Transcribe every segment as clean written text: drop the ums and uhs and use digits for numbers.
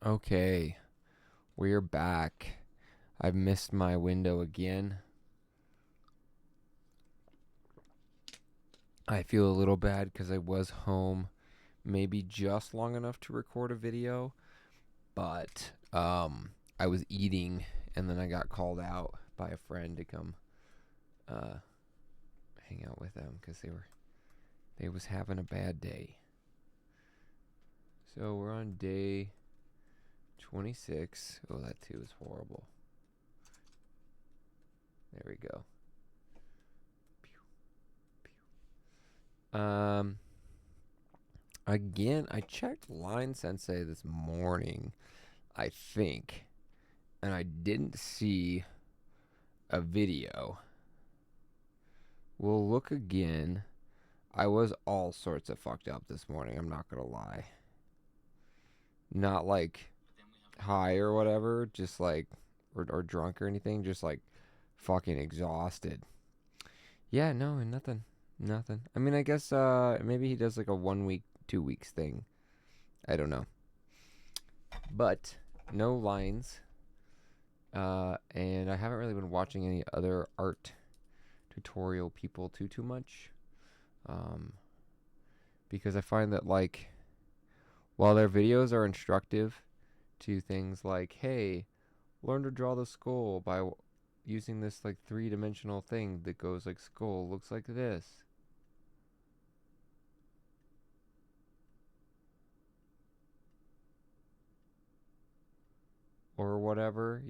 Okay, we're back. I've missed my window again. I feel a little bad because I was home maybe just long enough to record a video, but I was eating and then I got called out by a friend to come uh, hang out with them because they was having a bad day. So we're on day 26. Oh, that too is horrible. There we go. Um, Again, I checked Line Sensei this morning, I think, and I didn't see a video. We'll look again. I was all sorts of fucked up this morning, I'm not gonna lie. Not like high or whatever, just like, or drunk or anything, just like fucking exhausted. Yeah, no, nothing. Nothing. I mean, I guess maybe he does like a 1 week, 2 weeks thing. I don't know. But no lines. And I haven't really been watching any other art tutorial people too much. Um, because I find that like while their videos are instructive to things like, hey, learn to draw the skull by using this like three-dimensional thing that goes like skull looks like this, or whatever,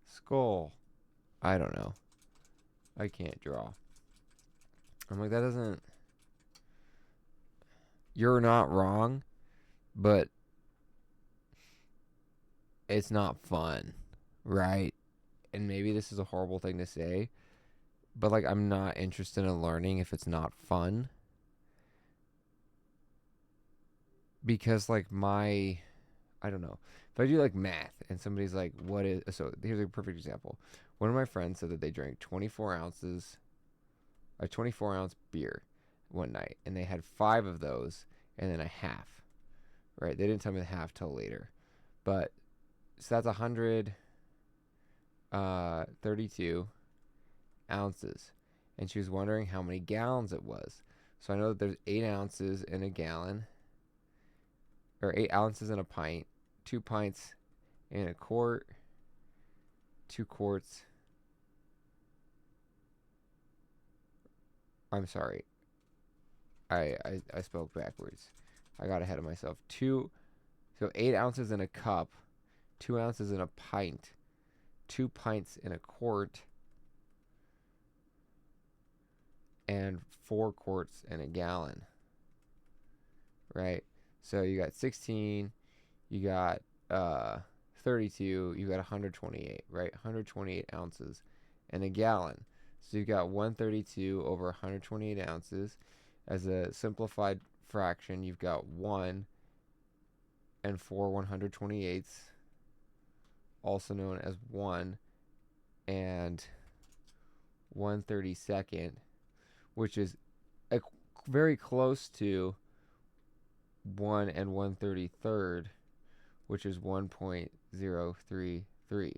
skull. I don't know. I can't draw. I'm like, that doesn't. You're not wrong, but it's not fun, right? And maybe this is a horrible thing to say, but like I'm not interested in learning if it's not fun. Because like I don't know. If I do like math and somebody's like, what is, so here's a perfect example. One of my friends said that they drank 24 ounces, a 24-ounce beer one night, and they had five of those and then a half, right? They didn't tell me the half till later. But, so that's 132 ounces. And she was wondering how many gallons it was. So I know that there's 8 ounces in a gallon, or 8 ounces in a pint, 2 pints in a quart, 2 quarts. I'm sorry. I spoke backwards. I got ahead of myself. So 8 ounces in a cup, 2 ounces in a pint, 2 pints in a quart, and 4 quarts in a gallon. Right? So you got 16, you got 32, you got 128, right? 128 ounces in a gallon. So you got 132 over 128 ounces. As a simplified fraction, you've got 1 and 4 128ths, also known as 1 and 132nd, which is very close to 1 and 133rd, which is 1.033.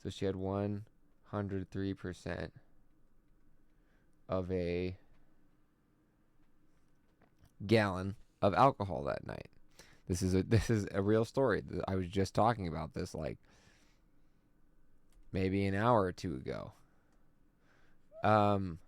So she had 103% of a gallon of alcohol that night. This is a real story. I was just talking about this like maybe an hour or two ago. Um,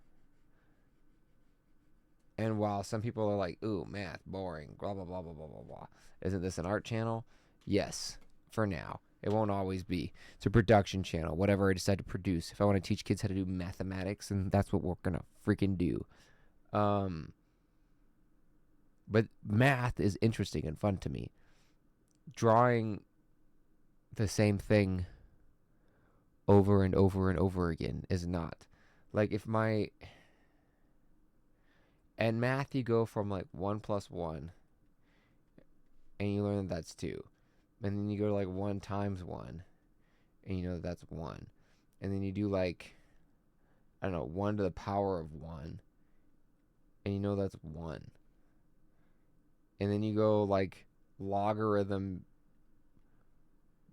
and while some people are like, "Ooh, math, boring," blah blah blah blah blah blah blah, isn't this an art channel? Yes, for now. It won't always be. It's a production channel. Whatever I decide to produce. If I want to teach kids how to do mathematics, and that's what we're gonna freaking do. Um, but math is interesting and fun to me. Drawing the same thing over and over and over again is not. Like if my and math you go from like 1 plus 1 and you learn that that's 2. And then you go to like 1 times 1 and you know that that's 1. And then you do like I don't know, 1 to the power of 1 and you know that's 1. and then you go like logarithm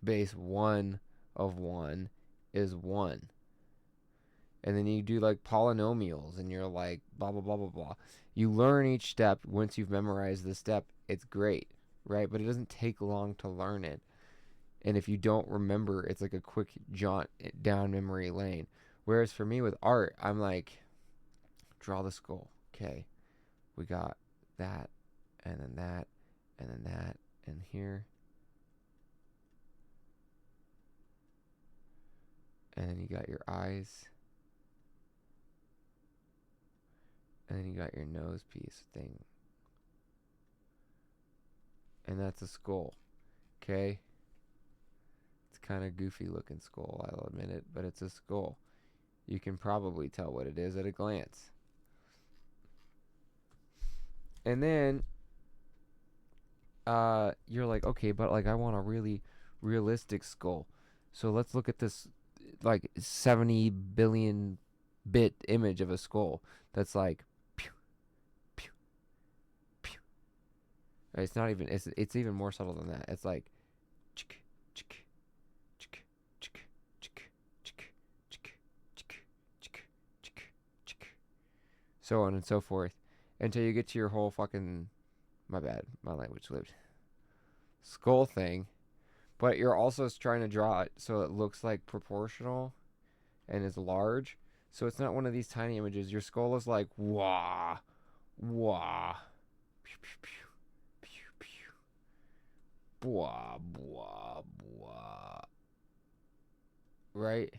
base 1 of 1 is 1. And then you do like polynomials, and you're like blah blah blah blah blah. You learn each step. Once you've memorized the step, it's great, right? But it doesn't take long to learn it. And if you don't remember, it's like a quick jaunt down memory lane. Whereas for me with art, I'm like, draw the skull. Okay, we got that, and then that, and then that, and here. And then you got your eyes. And then you got your nose piece thing. And that's a skull. Okay? It's kind of goofy looking skull, I'll admit it, but it's a skull. You can probably tell what it is at a glance. And then you're like, okay, but like I want a really realistic skull. So let's look at this like 70 billion bit image of a skull that's like pew, pew, pew. It's not even it's even more subtle than that. It's like chick, chick, chick, chick, chick, chick, chick, chick, chick, chick, chick, so on and so forth until you get to your whole fucking, my bad, my language slipped, skull thing. But you're also trying to draw it so it looks like proportional and is large. So it's not one of these tiny images. Your skull is like wah, wah, pew, pew, pew, pew, pew, blah, blah, blah. Right?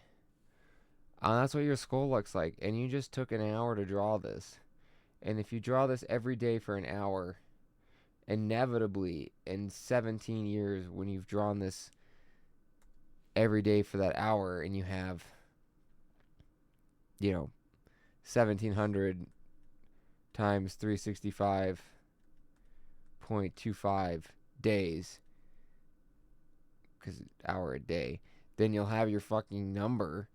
That's what your skull looks like. And you just took an hour to draw this. And if you draw this every day for an hour, inevitably in 17 years, when you've drawn this every day for that hour and you have, 1700 times 365.25 days, because hour a day, then you'll have your fucking number,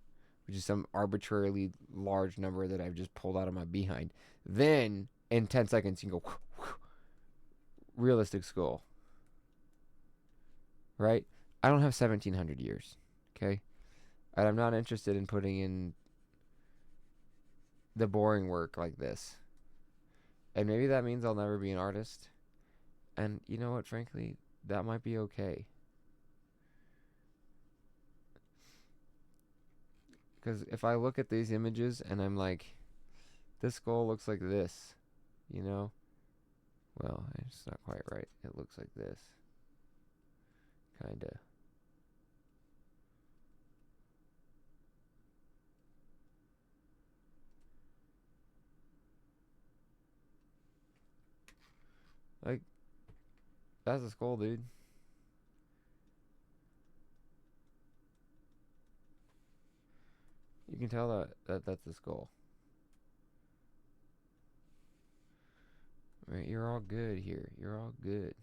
which is some arbitrarily large number that I've just pulled out of my behind. Then in 10 seconds you can go realistic skull, right? I don't have 1700 years, okay? And I'm not interested in putting in the boring work like this. And maybe that means I'll never be an artist. And you know what, frankly, that might be okay. Because if I look at these images and I'm like, this skull looks like this, Well, it's not quite right. It looks like this. Kinda. Like, that's a skull, dude. You can tell that that's a skull. Right, you're all good here. You're all good.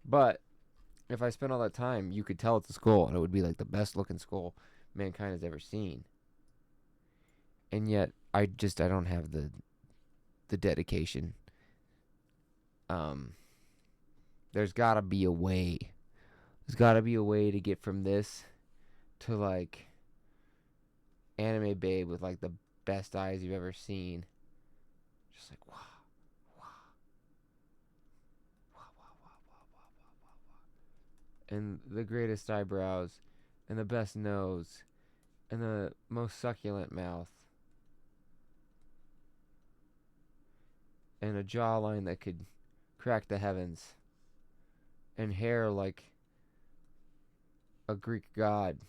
But if I spent all that time, you could tell it's a skull, and it would be like the best looking skull mankind has ever seen. And yet, I don't have the dedication. There's gotta be a way. There's gotta be a way to get from this to like anime babe with like the best eyes you've ever seen. Just like wow, wow, wow, wow, wow, wow, wow, wow, wow. And the greatest eyebrows, and the best nose, and the most succulent mouth, and a jawline that could crack the heavens, and hair like a Greek god,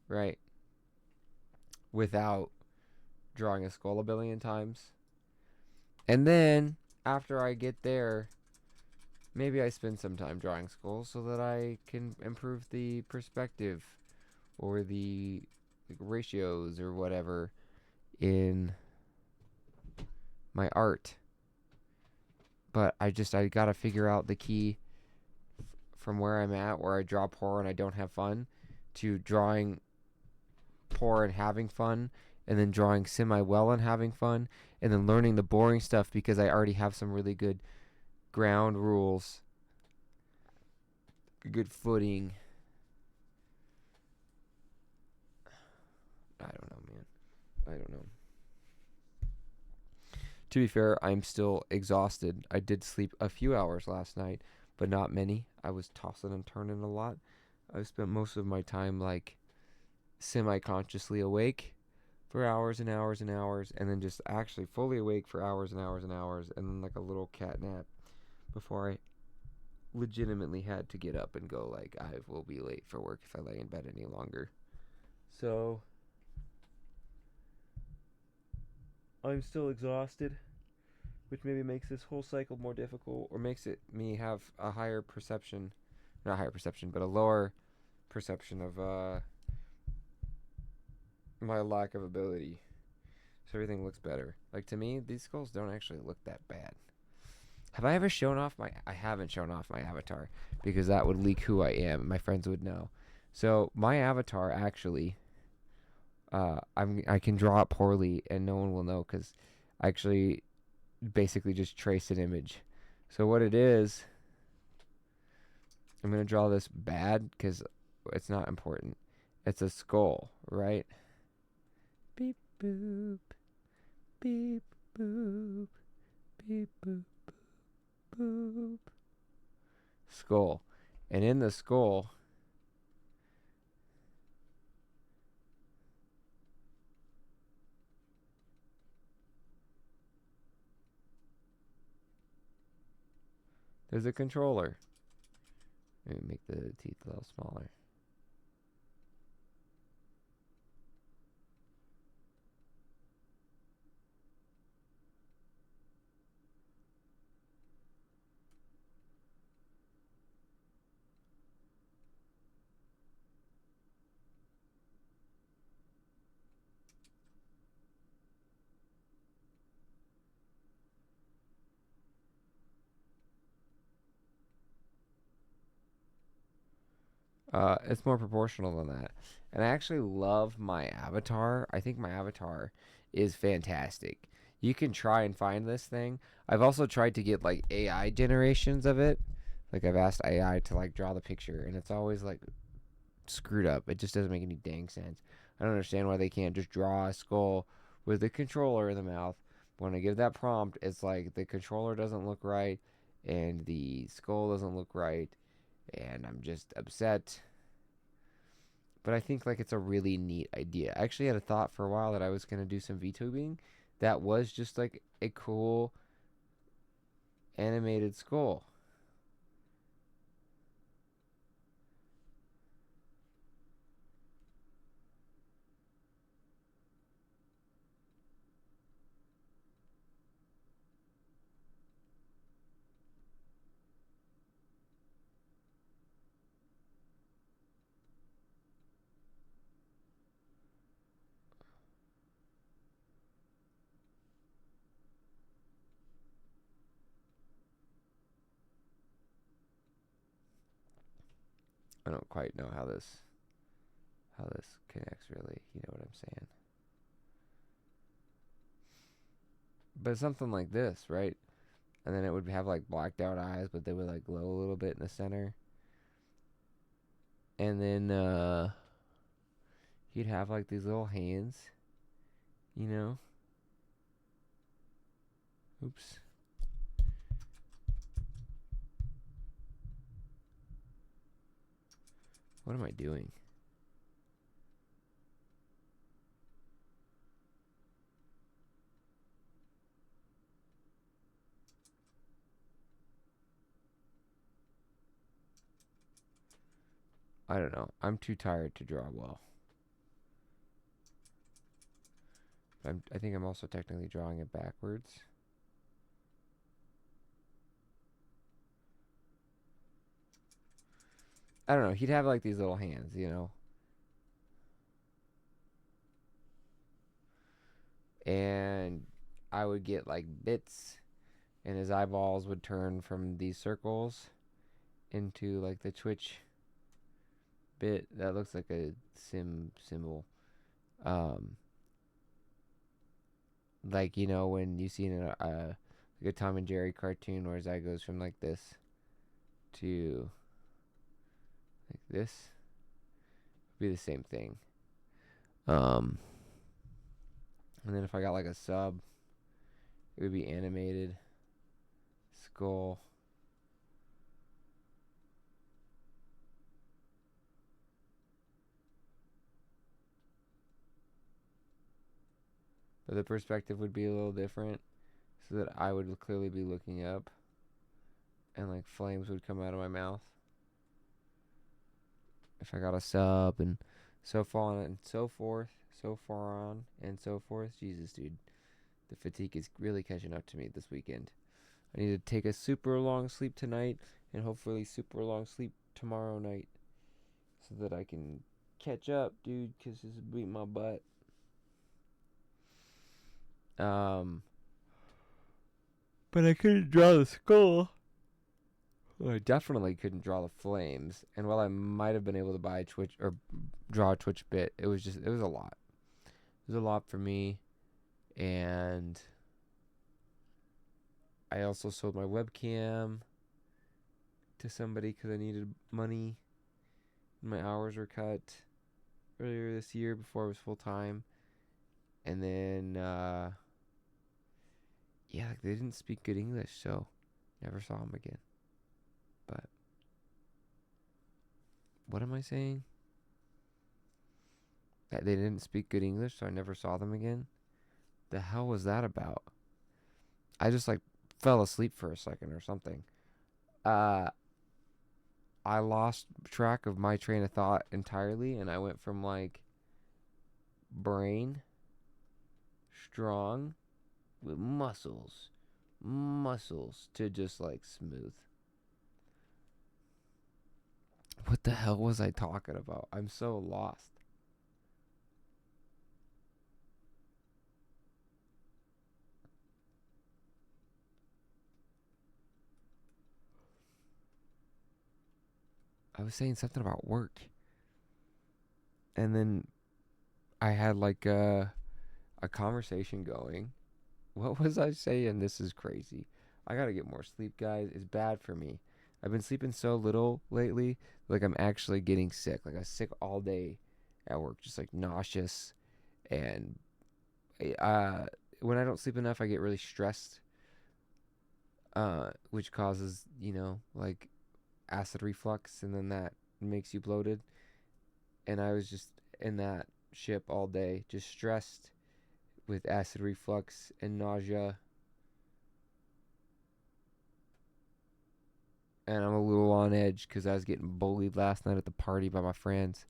right? Without drawing a skull a billion times. And then, after I get there, maybe I spend some time drawing skulls so that I can improve the perspective or the ratios or whatever in my art. But I gotta figure out the key from where I'm at, where I draw poor and I don't have fun, to drawing poor and having fun, and then drawing semi well and having fun, and then learning the boring stuff because I already have some really good ground rules, good footing. I don't know, man. I don't know. To be fair, I'm still exhausted. I did sleep a few hours last night, but not many. I was tossing and turning a lot. I spent most of my time like semi-consciously awake for hours and hours and hours, and then just actually fully awake for hours and hours and hours, and then like a little cat nap before I legitimately had to get up and go. Like, I will be late for work if I lay in bed any longer. So I'm still exhausted, which maybe makes this whole cycle more difficult, or makes it me have a higher perception, not higher perception, but a lower perception of my lack of ability. So everything looks better. Like, to me, these skulls don't actually look that bad. Have I ever shown off my? I haven't shown off my avatar because that would leak who I am. My friends would know. So my avatar actually, I can draw it poorly and no one will know because I actually basically just trace an image. So what it is, I'm gonna draw this bad because it's not important. It's a skull, right? Beep boop, beep boop, beep boop boop. Skull, and in the skull, there's a controller. Let me make the teeth a little smaller. It's more proportional than that. And I actually love my avatar. I think my avatar is fantastic. You can try and find this thing. I've also tried to get like AI generations of it. Like, I've asked AI to like draw the picture and it's always like screwed up. It just doesn't make any dang sense. I don't understand why they can't just draw a skull with the controller in the mouth. When I give that prompt, it's like the controller doesn't look right and the skull doesn't look right and I'm just upset. But I think like it's a really neat idea. I actually had a thought for a while that I was gonna do some VTubing that was just like a cool animated skull. I don't quite know how this connects really. You know what I'm saying? But something like this, right? And then it would have like blacked out eyes, but they would like glow a little bit in the center. And then he'd have like these little hands, you know? Oops. What am I doing? I don't know. I'm too tired to draw well. I think I'm also technically drawing it backwards. I don't know. He'd have like these little hands, you know? And I would get like bits, and his eyeballs would turn from these circles into like the Twitch bit that looks like a symbol. Um, like, you know, when you see in like a Tom and Jerry cartoon where his eye goes from like this to like this. Be the same thing. Um, and then if I got like a sub, it would be animated skull. But the perspective would be a little different, so that I would clearly be looking up, and like flames would come out of my mouth if I got a sub, and so far on and so forth, so far on and so forth. Jesus, dude, the fatigue is really catching up to me this weekend. I need to take a super long sleep tonight, and hopefully super long sleep tomorrow night, so that I can catch up, dude, because this is beating my butt. But I couldn't draw the skull. Well, I definitely couldn't draw the flames. And while I might have been able to buy a Twitch or draw a Twitch bit, it was a lot. It was a lot for me. And I also sold my webcam to somebody because I needed money. My hours were cut earlier this year before I was full time. And then, yeah, they didn't speak good English, so never saw them again. But what am I saying? That they didn't speak good English, so I never saw them again? The hell was that about? I just like fell asleep for a second or something. Uh, I lost track of my train of thought entirely, and I went from like brain, strong, with muscles, to just like smooth. What the hell was I talking about? I'm so lost. I was saying something about work. And then I had like a conversation going. What was I saying? This is crazy. I gotta get more sleep, guys. It's bad for me. I've been sleeping so little lately, like I'm actually getting sick. Like I was sick all day at work, just like nauseous. And uh, when I don't sleep enough, I get really stressed, which causes, like acid reflux, and then that makes you bloated. And I was just in that ship all day, just stressed with acid reflux and nausea. And I'm a little on edge because I was getting bullied last night at the party by my friends,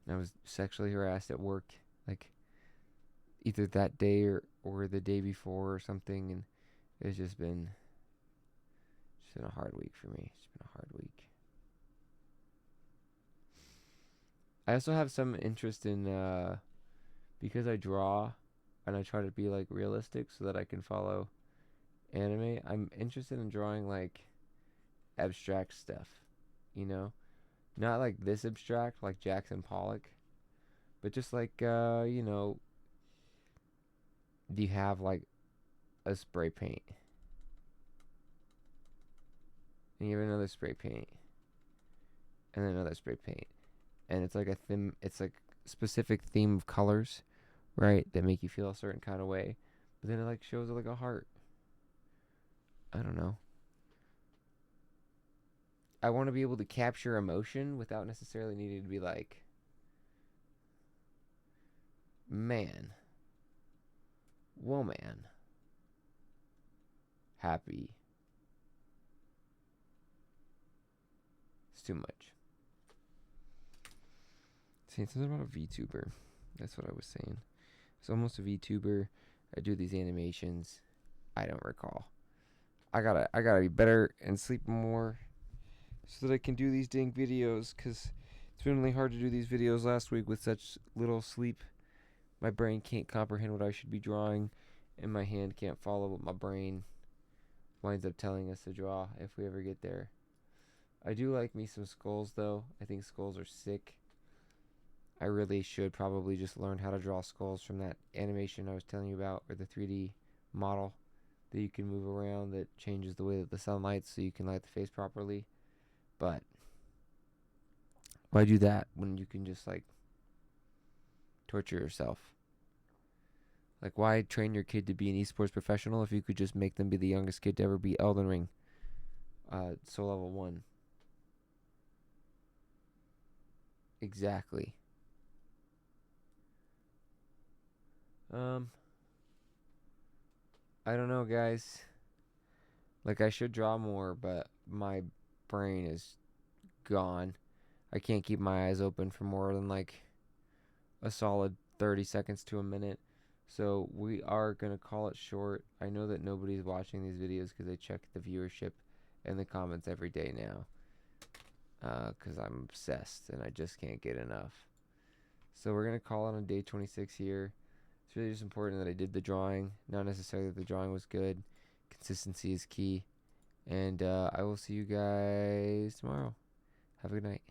and I was sexually harassed at work, like either that day or the day before or something. And it's just been a hard week for me. It's been a hard week. I also have some interest in because I draw and I try to be like realistic so that I can follow anime. I'm interested in drawing like abstract stuff, you know? Not like this abstract like Jackson Pollock, but just like do you have like a spray paint and you have another spray paint and then another spray paint, and it's like a theme, it's like specific theme of colors, right, that make you feel a certain kind of way, but then it like shows it like a heart. I don't know. I want to be able to capture emotion without necessarily needing to be like man, woman, happy. It's too much. Saying something about a VTuber. That's what I was saying. It's almost a VTuber. I do these animations. I don't recall. I gotta be better and sleep more so that I can do these dang videos, because it's been really hard to do these videos last week with such little sleep. My brain can't comprehend what I should be drawing, and my hand can't follow what my brain winds up telling us to draw if we ever get there. I do like me some skulls, though. I think skulls are sick. I really should probably just learn how to draw skulls from that animation I was telling you about, or the 3D model that you can move around that changes the way that the sun lights so you can light the face properly. But why do that when you can just like torture yourself? Like, why train your kid to be an esports professional if you could just make them be the youngest kid to ever beat Elden Ring, Soul Level 1? Exactly. Um, I don't know, guys. Like, I should draw more, but my brain is gone. I can't keep my eyes open for more than like a solid 30 seconds to a minute. So we are going to call it short. I know that nobody's watching these videos because I check the viewership and the comments every day now. Because I'm obsessed and I just can't get enough. So we're going to call it on day 26 here. It's really just important that I did the drawing. Not necessarily that the drawing was good. Consistency is key. And I will see you guys tomorrow. Have a good night.